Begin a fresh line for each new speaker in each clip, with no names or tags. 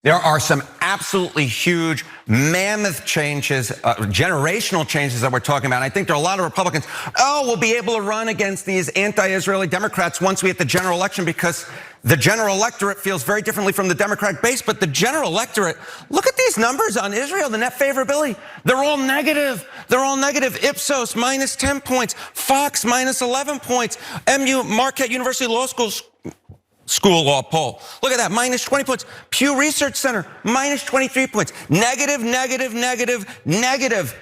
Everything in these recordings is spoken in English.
There are some absolutely huge, mammoth changes, generational changes that we're talking about. And I think there are a lot of Republicans, we'll be able to run against these anti-Israeli Democrats once we hit the general election because the general electorate feels very differently from the Democratic base. But the general electorate, look at these numbers on Israel, the net favorability. They're all negative. They're all negative. Ipsos, minus 10 points. Fox, minus 11 points. Marquette University Law School law poll. Look at that, minus 20 points. Pew Research Center, minus 23 points. Negative, negative, negative, negative.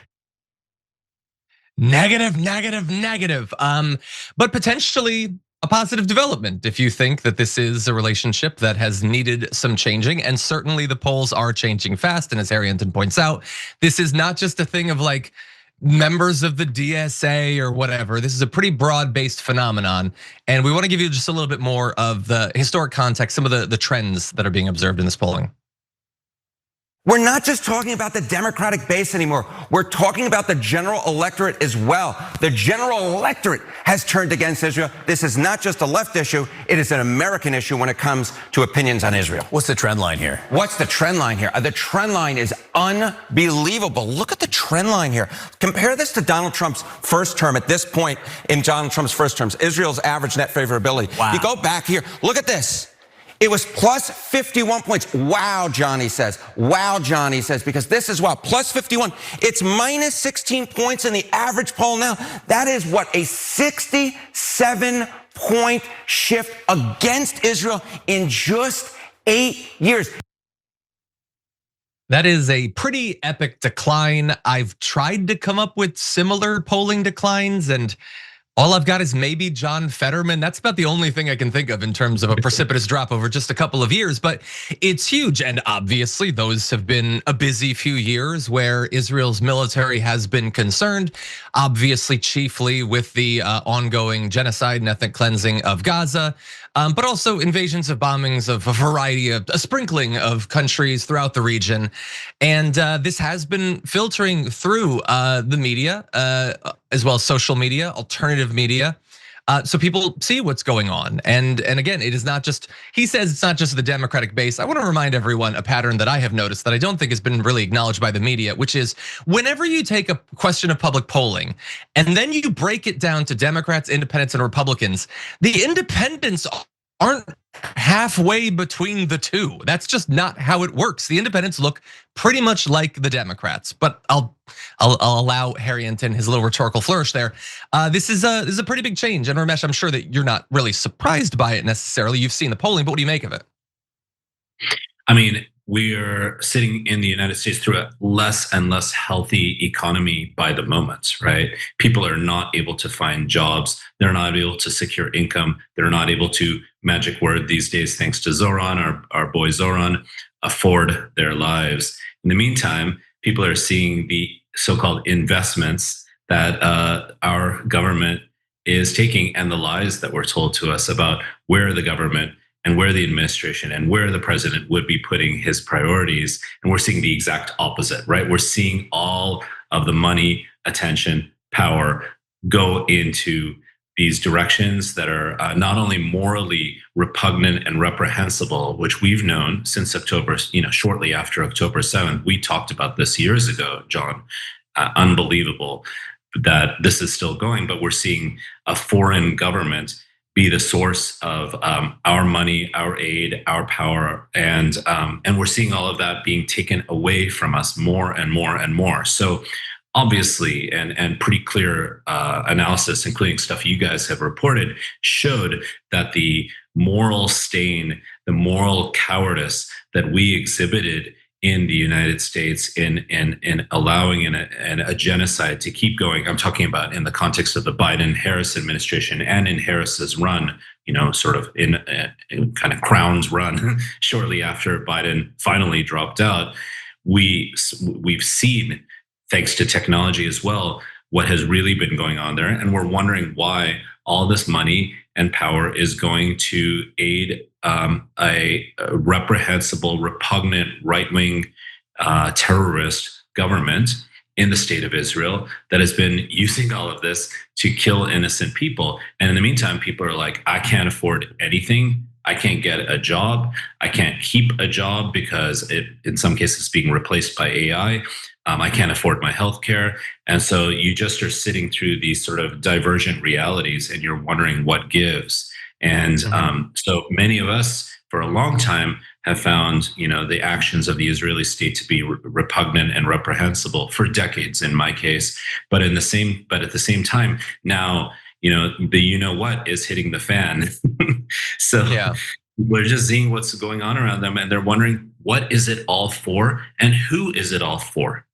Negative. But potentially a positive development if you think that this is a relationship that has needed some changing. And certainly the polls are changing fast. And as Harry Enten points out, this is not just a thing of like members of the DSA or whatever. This is a pretty broad-based phenomenon. And we want to give you just a little bit more of the historic context, some of the trends that are being observed in this polling.
We're not just talking about the Democratic base anymore. We're talking about the general electorate as well. The general electorate has turned against Israel. This is not just a left issue. It is an American issue when it comes to opinions on Israel.
What's the trend line here?
What's the trend line here? The trend line is unbelievable. Look at the trend line here. Compare this to Donald Trump's first term. At this point in Donald Trump's first terms, Israel's average net favorability.
Wow.
You go back here, look at this. It was plus 51 points. Wow, Johnny says. Wow, Johnny says, because this is wow, plus 51. It's minus 16 points in the average poll now. That is what, a 67-point shift against Israel in just 8 years.
That is a pretty epic decline. I've tried to come up with similar polling declines, and all I've got is maybe John Fetterman. That's about the only thing I can think of in terms of a precipitous drop over just a couple of years, but it's huge. And obviously those have been a busy few years where Israel's military has been concerned, obviously chiefly with the ongoing genocide and ethnic cleansing of Gaza, but also invasions of bombings of a variety of, a sprinkling of countries throughout the region. And this has been filtering through the media, as well as social media, alternative media. So people see what's going on. And again, it is not just, he says it's not just the Democratic base. I want to remind everyone a pattern that I have noticed that I don't think has been really acknowledged by the media, which is whenever you take a question of public polling and then you break it down to Democrats, independents, and Republicans, the independents aren't halfway between the two. That's just not how it works. The independents look pretty much like the Democrats, but I'll allow Harry Enten his little rhetorical flourish there. This is a pretty big change, and Ramesh, I'm sure that you're not really surprised by it necessarily. You've seen the polling, but what do you make of it?
I mean, we're sitting in the United States through a less and less healthy economy by the moment, right? People are not able to find jobs. They're not able to secure income. They're not able to, magic word these days, thanks to Zoran, our boy Zoran, afford their lives. In the meantime, people are seeing the so-called investments that our government is taking and the lies that were told to us about where the government and where the administration and where the president would be putting his priorities. And we're seeing the exact opposite, right? We're seeing all of the money, attention, power go into these directions that are not only morally repugnant and reprehensible, which we've known since October, shortly after October 7th. We talked about this years ago, John. Unbelievable that this is still going, but we're seeing a foreign government be the source of our money, our aid, our power, and we're seeing all of that being taken away from us more and more and more. So obviously, and pretty clear analysis, including stuff you guys have reported, showed that the moral stain, the moral cowardice that we exhibited in the United States in allowing a genocide to keep going. I'm talking about in the context of the Biden-Harris administration and in Harris's run, sort of in kind of Crown's run shortly after Biden finally dropped out. We've seen, thanks to technology as well, what has really been going on there. And we're wondering why all this money and power is going to aid a reprehensible, repugnant, right-wing terrorist government in the state of Israel that has been using all of this to kill innocent people. And in the meantime, people are like, I can't afford anything. I can't get a job. I can't keep a job because it, in some cases, being replaced by AI. I can't afford my healthcare. And so you just are sitting through these sort of divergent realities and you're wondering what gives. And so many of us for a long time have found, the actions of the Israeli state to be repugnant and reprehensible for decades in my case. But at the same time, now, the what is hitting the fan. So
Yeah.
we're just seeing what's going on around them and they're wondering, what is it all for and who is it all for?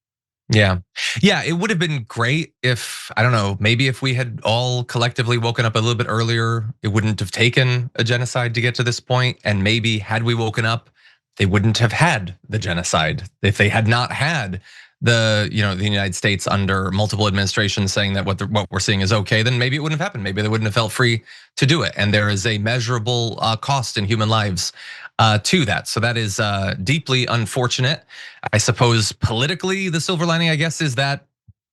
Yeah. Yeah, it would have been great if, I don't know, maybe if we had all collectively woken up a little bit earlier, it wouldn't have taken a genocide to get to this point. And maybe had we woken up, they wouldn't have had the genocide. If they had not had the United States under multiple administrations saying that what we're seeing is okay, then maybe it wouldn't have happened. Maybe they wouldn't have felt free to do it. And there is a measurable cost in human lives to that. So that is deeply unfortunate. I suppose politically, the silver lining, I guess, is that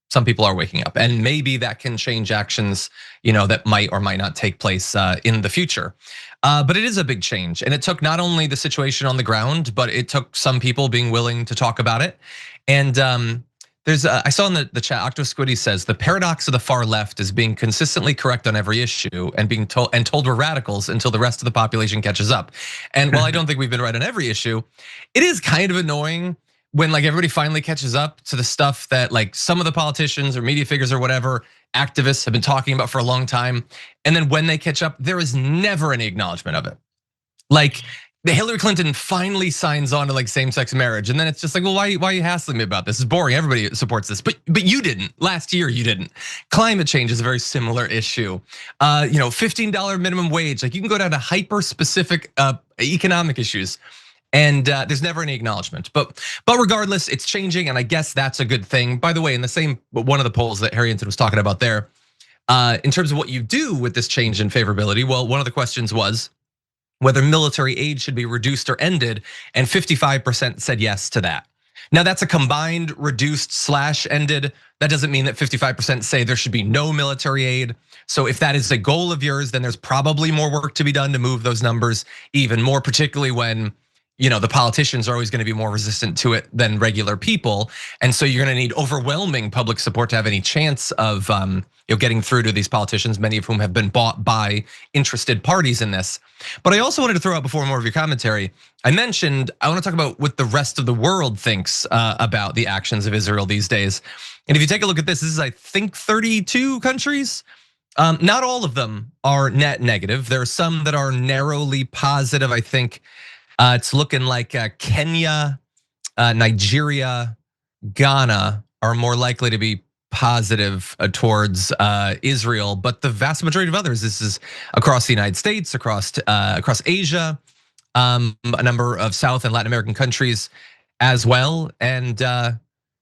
some people are waking up, and maybe that can change actions, that might or might not take place in the future. But it is a big change, and it took not only the situation on the ground, but it took some people being willing to talk about it. And I saw in the chat, Octo Squiddy says the paradox of the far left is being consistently correct on every issue and being told we're radicals until the rest of the population catches up. And while I don't think we've been right on every issue, it is kind of annoying when everybody finally catches up to the stuff that some of the politicians or media figures or whatever activists have been talking about for a long time. And then when they catch up, there is never any acknowledgement of it. The Hillary Clinton finally signs on to same-sex marriage, and then it's just well, why are you hassling me about this? It's boring. Everybody supports this, but you didn't. Last year you didn't. Climate change is a very similar issue. $15 minimum wage. You can go down to hyper-specific economic issues, and there's never any acknowledgement. But regardless, it's changing, and I guess that's a good thing. By the way, in the same one of the polls that Harry Enten was talking about there, in terms of what you do with this change in favorability, well, one of the questions was whether military aid should be reduced or ended, and 55% said yes to that. Now that's a combined reduced/ended. That doesn't mean that 55% say there should be no military aid. So if that is a goal of yours, then there's probably more work to be done to move those numbers even more, particularly when the politicians are always going to be more resistant to it than regular people. And so you're going to need overwhelming public support to have any chance of getting through to these politicians, many of whom have been bought by interested parties in this. But I also wanted to throw out, before more of your commentary, I mentioned I want to talk about what the rest of the world thinks about the actions of Israel these days. And if you take a look at this is, I think, 32 countries. Not all of them are net negative. There are some that are narrowly positive. I think it's looking like Kenya, Nigeria, Ghana are more likely to be positive towards Israel, but the vast majority of others, this is across the United States, across Asia, a number of South and Latin American countries as well. And yeah,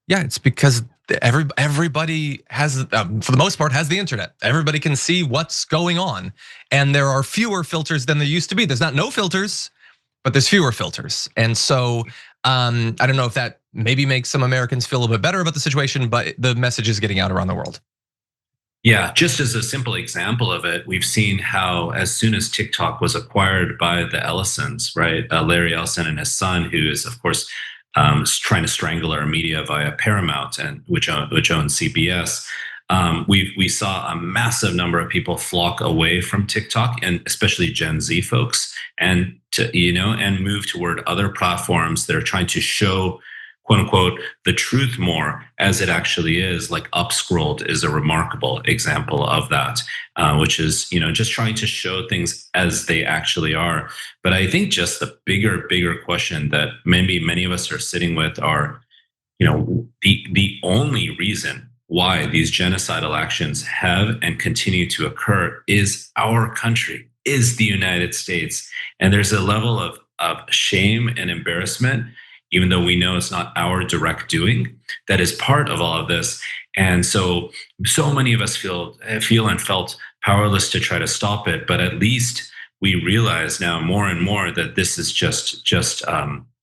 it's because everybody has, for the most part, has the internet. Everybody can see what's going on, and there are fewer filters than there used to be. There's not no filters, but there's fewer filters. And so I don't know if that maybe makes some Americans feel a little bit better about the situation, but the message is getting out around the world.
Yeah, just as a simple example of it, we've seen how as soon as TikTok was acquired by the Ellisons, right? Larry Ellison and his son, who is of course trying to strangle our media via Paramount, and which owns CBS. We saw a massive number of people flock away from TikTok, and especially Gen Z folks, and and move toward other platforms that are trying to show, quote unquote, the truth more as it actually is. Like Upscrolled is a remarkable example of that, which is just trying to show things as they actually are. But I think just the bigger question that maybe many of us are sitting with are, the only reason why these genocidal actions have and continue to occur is our country, is the United States. And there's a level of shame and embarrassment, even though we know it's not our direct doing, that is part of all of this. And so many of us feel and felt powerless to try to stop it. But at least we realize now more and more that this is just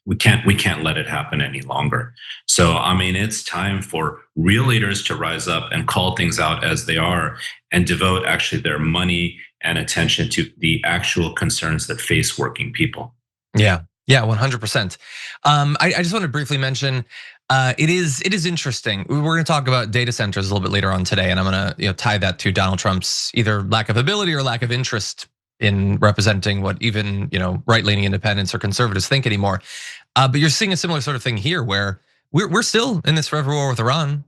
we can't let it happen any longer. So I mean, it's time for real leaders to rise up and call things out as they are, and devote actually their money and attention to the actual concerns that face working people.
Yeah, 100%. I just want to briefly mention, it is interesting. We're going to talk about data centers a little bit later on today, and I'm going to tie that to Donald Trump's either lack of ability or lack of interest in representing what even right-leaning independents or conservatives think anymore. But you're seeing a similar sort of thing here, where we're still in this forever war with Iran.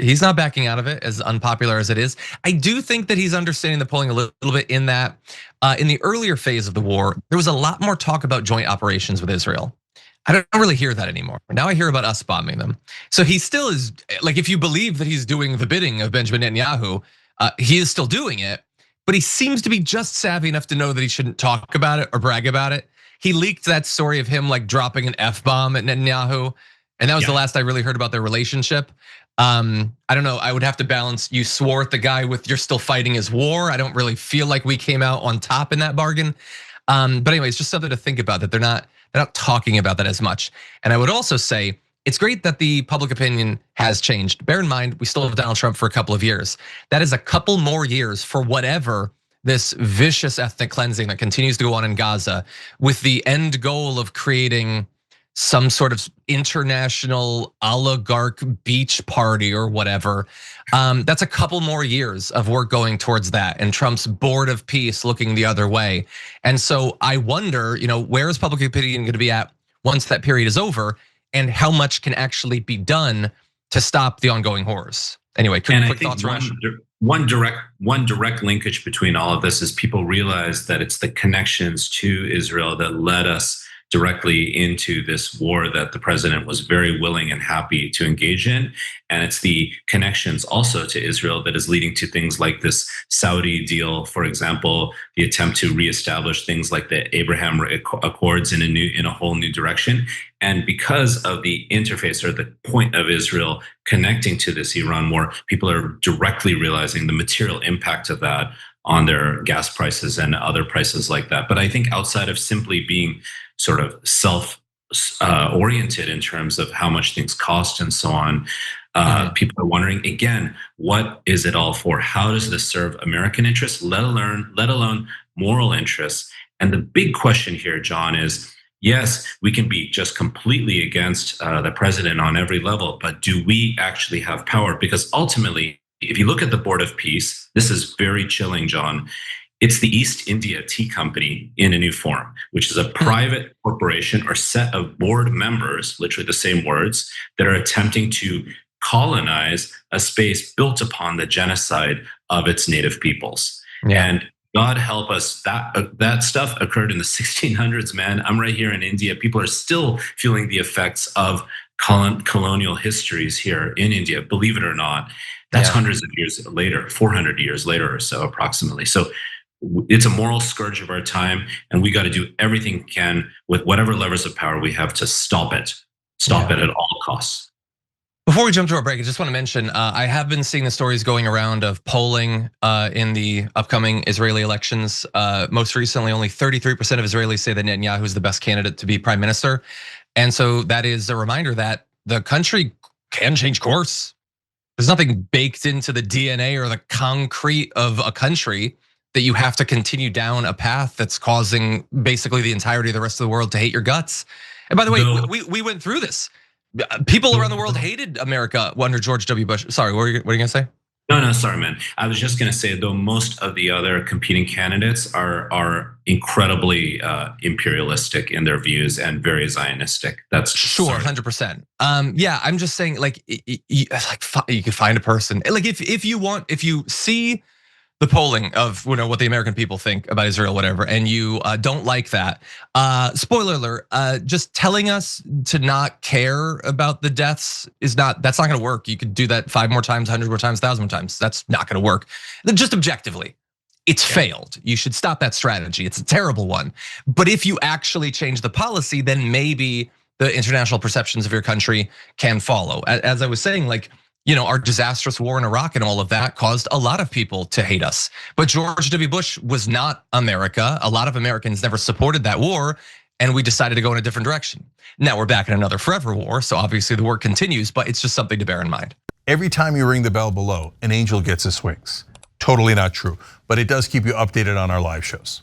He's not backing out of it, as unpopular as it is. I do think that he's understanding the polling a little bit in that in the earlier phase of the war, there was a lot more talk about joint operations with Israel. I don't really hear that anymore. Now I hear about us bombing them. So he still is, like, if you believe that he's doing the bidding of Benjamin Netanyahu, he is still doing it, but he seems to be just savvy enough to know that he shouldn't talk about it or brag about it. He leaked that story of him like dropping an F-bomb at Netanyahu, and that was the last I really heard about their relationship. I don't know, I would have to balance, you swore at the guy with you're still fighting his war. I don't really feel like we came out on top in that bargain. But anyway, it's just something to think about, that they're not talking about that as much. And I would also say, it's great that the public opinion has changed. Bear in mind, we still have Donald Trump for a couple of years. That is a couple more years for whatever this vicious ethnic cleansing that continues to go on in Gaza, with the end goal of creating some sort of international oligarch beach party or whatever. That's a couple more years of work going towards that, and Trump's board of peace looking the other way. And so I wonder, where is public opinion going to be at once that period is over, and how much can actually be done to stop the ongoing horrors? Anyway, quick thoughts, Rash.
One direct linkage between all of this is people realize that it's the connections to Israel that led us directly into this war that the president was very willing and happy to engage in. And it's the connections also to Israel that is leading to things like this Saudi deal, for example, the attempt to reestablish things like the Abraham Accords in a whole new direction. And because of the interface or the point of Israel connecting to this Iran war, people are directly realizing the material impact of that on their gas prices and other prices like that. But I think outside of simply being sort of self-oriented in terms of how much things cost and so on, people are wondering, again, what is it all for? How does this serve American interests, let alone moral interests? And the big question here, John, is, yes, we can be just completely against the president on every level, but do we actually have power? Because ultimately, if you look at the Board of Peace, this is very chilling, John. It's the East India Tea Company in a new form, which is a private corporation or set of board members, literally the same words, that are attempting to colonize a space built upon the genocide of its native peoples. Yeah. And God help us, that stuff occurred in the 1600s, man. I'm right here in India. People are still feeling the effects of colonial histories here in India, believe it or not. That's hundreds of years later, 400 years later or so, approximately. So it's a moral scourge of our time, and we got to do everything we can with whatever levers of power we have to stop it at all costs.
Before we jump to our break, I just want to mention, I have been seeing the stories going around of polling in the upcoming Israeli elections. Most recently, only 33% of Israelis say that Netanyahu is the best candidate to be prime minister. And so that is a reminder that the country can change course. There's nothing baked into the DNA or the concrete of a country that you have to continue down a path that's causing basically the entirety of the rest of the world to hate your guts. And by the way, we went through this. People around the world hated America under George W. Bush. Sorry, what are you gonna say?
No, sorry, man. I was just gonna say, though, most of the other competing candidates are incredibly imperialistic in their views and very Zionistic. That's
sure, 100%. Yeah, I'm just saying, like you could find a person, like if you see the polling of what the American people think about Israel, whatever, and you don't like that. Spoiler alert, just telling us to not care about the deaths that's not gonna work. You could do that 5 more times, 100 more times, 1,000 more times. That's not gonna work. Just objectively, it's failed. You should stop that strategy. It's a terrible one. But if you actually change the policy, then maybe the international perceptions of your country can follow. As I was saying, like, our disastrous war in Iraq and all of that caused a lot of people to hate us. But George W. Bush was not America. A lot of Americans never supported that war, and we decided to go in a different direction. Now we're back in another forever war, so obviously the war continues, but it's just something to bear in mind.
Every time you ring the bell below, an angel gets his wings. totally not true. But it does keep you updated on our live shows.